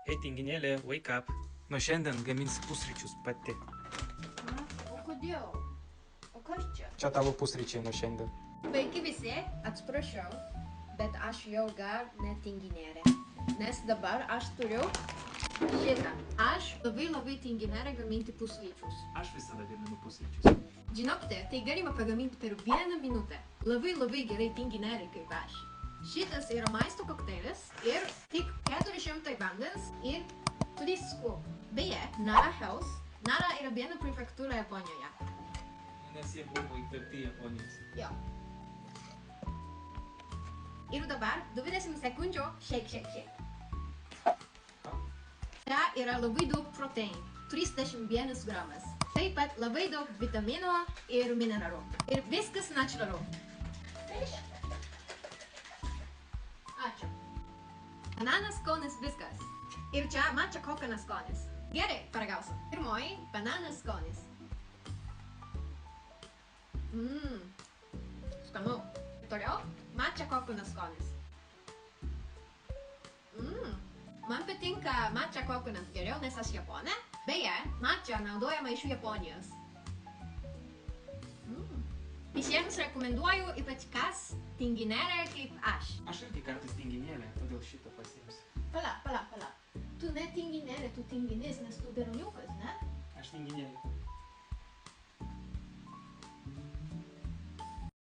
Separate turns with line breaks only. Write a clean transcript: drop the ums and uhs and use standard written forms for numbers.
Ei, tinginėlė, wake up. Nuo šiandien gaminsi pusryčius pati.
O kodėl? O kas čia?
Čia tavo pusryčiai nuo šiandien.
Sveiki visi, atsiprašau, bet aš jau gal ne tinginėlė. Nes dabar aš turiu šitą. Aš labai tinginėlė gaminti pusryčius.
Aš visada gaminu pusryčius.
Žinokite, tai galima pagaminti per 1 minutę. Labai gerai tinginėlė kaip aš. Šitas yra maisto kokteilis ir tik 400 vandens ir 3 skopų. Beje, Nara House. Nara yra viena prefektūra Japonijoje.
Nes jie buvo įkvėpti Japonijos.
Jo. Ir dabar 20 sekundžių shake. Tai yra labai daug proteinų. 31 gramas. Taip pat labai daug vitamino ir mineralų. Ir viskas natūralu. Ačiū. Bananas skonis viskas. Ir čia matcha kokonas skonis. Gerai, paragausiu. Pirmoji, bananas skonis. Skanu. Toliau, matcha kokonas skonis. Man patinka matcha kokonas geriau, nes aš Japonė. Beje, matcha naudojama iš Japonijos. Visiems rekomenduoju, ypač kas tinginėlė kaip aš.
Aš irgi kartais tinginėlė, todėl šitą pasiimsiu.
Pala. Tu ne tinginėlė, tu tinginis, nes tu berniukas, ne?
Aš tinginėlė.